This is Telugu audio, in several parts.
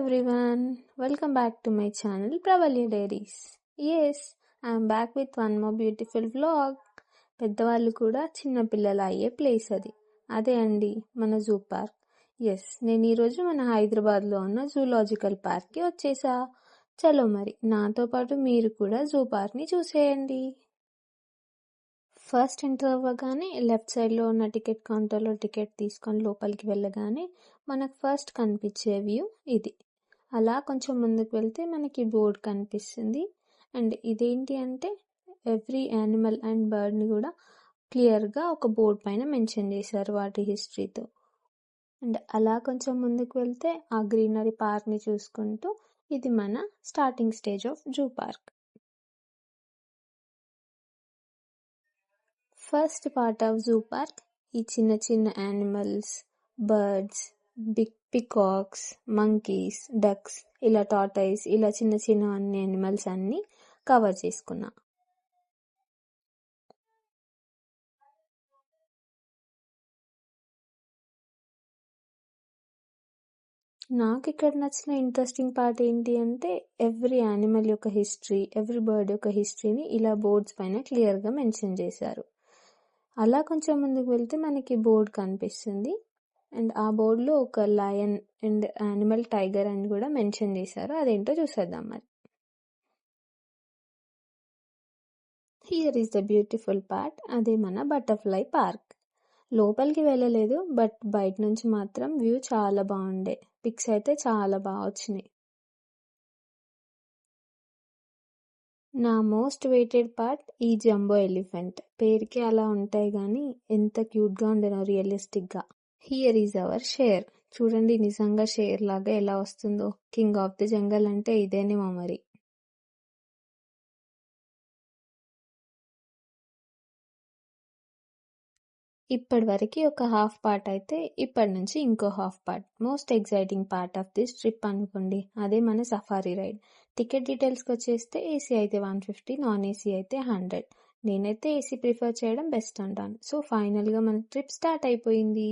everyone, welcome back to my channel Pravalya Diaries. Yes, I am back with one more beautiful vlog. పెద్దవాళ్ళు కూడా చిన్న పిల్లలు అయ్యే ప్లేస్ అదే అండి మన జూ పార్క్. ఎస్, నేను ఈరోజు మన హైదరాబాద్లో ఉన్న జూలాజికల్ పార్క్కి వచ్చేసా. చలో మరి నాతో పాటు మీరు కూడా జూ పార్క్ని చూసేయండి. ఫస్ట్ ఎంటర్ అవ్వగానే లెఫ్ట్ సైడ్లో ఉన్న టికెట్ కౌంటర్లో టికెట్ తీసుకొని లోపలికి వెళ్ళగానే మనకు ఫస్ట్ కనిపించే వ్యూ ఇది. అలా కొంచెం ముందుకు వెళ్తే మనకి బోర్డ్ కనిపిస్తుంది. అండ్ ఇదేంటి అంటే ఎవ్రీ యానిమల్ అండ్ బర్డ్ని కూడా క్లియర్గా ఒక బోర్డ్ పైన మెన్షన్ చేశారు వాటి హిస్టరీతో. అండ్ అలా కొంచెం ముందుకు వెళ్తే ఆ గ్రీనరీ పార్క్ని చూసుకుంటూ ఇది మన starting stage of zoo park. First part of zoo park ఈ చిన్న చిన్న animals, birds, big peacocks, monkeys, ducks, ఇలా టార్టాయిస్, ఇలా చిన్న చిన్న అన్ని యానిమల్స్ అన్ని కవర్ చేసుకున్నా. నాకు ఇక్కడ నచ్చిన ఇంట్రెస్టింగ్ పార్ట్ ఏంటి అంటే ఎవ్రీ యానిమల్ యొక్క హిస్టరీ, ఎవ్రీ బర్డ్ యొక్క హిస్టరీని ఇలా బోర్డ్స్ పైన క్లియర్గా మెన్షన్ చేశారు. అలా కొంచెం ముందుకు వెళ్తే మనకి బోర్డ్ కనిపిస్తుంది. అండ్ ఆ బోర్డులో ఒక లయన్ అండ్ యానిమల్ టైగర్ అని కూడా మెన్షన్ చేశారు. అదేంటో చూసేద్దాం మరి. Here is the beautiful part, అదే మన బటర్ఫ్లై పార్క్. లోపలికి వెళ్ళలేదు, బట్ బయట నుంచి మాత్రం వ్యూ చాలా బాగుండే. పిక్స్ అయితే చాలా బాగా వచ్చినాయి. నా మోస్ట్ వెయిటెడ్ పార్ట్ ఈ జంబో ఎలిఫెంట్. పేరుకి అలా ఉంటాయి కానీ ఎంత క్యూట్గా ఉండేనో రియలిస్టిక్గా. Here is our sher. చూడండి నిజంగా షేర్ లాగా ఎలా వస్తుందో. కింగ్ ఆఫ్ ది జంగల్ అంటే ఇదేనేమో మరి. ఇప్పటి వరకు ఒక హాఫ్ పార్ట్ అయితే ఇప్పటి నుంచి ఇంకో half part. Most exciting part of this trip అనుకోండి, అదే మన సఫారీ రైడ్. టికెట్ డీటెయిల్స్కి వచ్చేస్తే ఏసీ అయితే 150, నాన్ ఏసీ అయితే 100. నేనైతే ఏసీ ప్రిఫర్ చేయడం బెస్ట్ అంటాను. సో ఫైనల్గా మన ట్రిప్ స్టార్ట్ అయిపోయింది.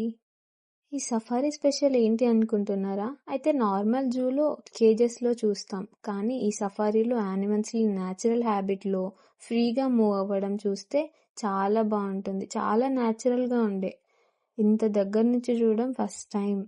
ఈ సఫారీ స్పెషల్ ఏంటి అనుకుంటున్నారా? అయితే నార్మల్ జూలో కేజెస్లో చూస్తాం, కానీ ఈ సఫారీలో యానిమల్స్ని న్యాచురల్ హ్యాబిట్లో ఫ్రీగా మూవ్ అవ్వడం చూస్తే చాలా బాగుంటుంది. చాలా న్యాచురల్గా ఉండే. ఇంత దగ్గర నుంచి చూడడం ఫస్ట్ టైం.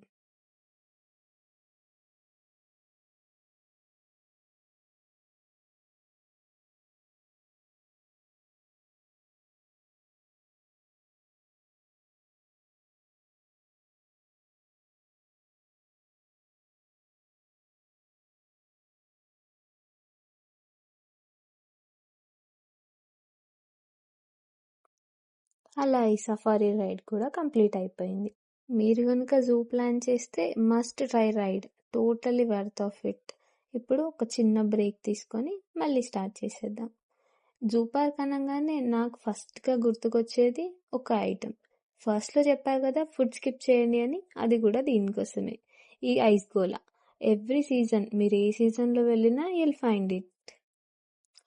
అలా ఈ సఫారీ రైడ్ కూడా కంప్లీట్ అయిపోయింది. మీరు కనుక జూ ప్లాన్ చేస్తే must try ride, totally worth of it. ఇప్పుడు ఒక చిన్న బ్రేక్ తీసుకొని మళ్ళీ స్టార్ట్ చేసేద్దాం. జూ పార్క్ అనగానే నాకు ఫస్ట్గా గుర్తుకొచ్చేది ఒక ఐటమ్. ఫస్ట్లో చెప్పారు కదా ఫుడ్ స్కిప్ చేయండి అని, అది కూడా దీనికోసమే. ఈ ఐస్ గోలా. ఎవ్రీ సీజన్, మీరు ఏ సీజన్లో వెళ్ళినా యుల్ ఫైండ్ ఇట్.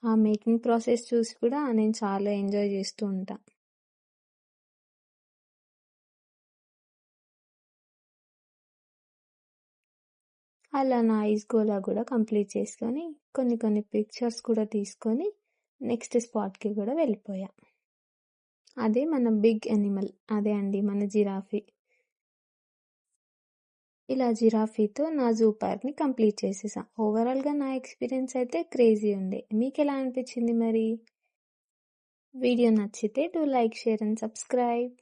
ఆ మేకింగ్ ప్రాసెస్ చూసి కూడా నేను చాలా ఎంజాయ్ చేస్తూ ఉంటాను. అలా నా ఐస్ గోలా కూడా కంప్లీట్ చేసుకొని కొన్ని పిక్చర్స్ కూడా తీసుకొని నెక్స్ట్ స్పాట్కి కూడా వెళ్ళిపోయా. అదే మన బిగ్ యానిమల్, అదే అండి మన జిరాఫీ. ఇలా జిరాఫీతో నా జూ పార్క్ని కంప్లీట్ చేసేసా. ఓవరాల్గా నా ఎక్స్పీరియన్స్ అయితే క్రేజీ ఉండే. మీకు ఎలా అనిపించింది మరి? వీడియో నచ్చితే do like, share and subscribe.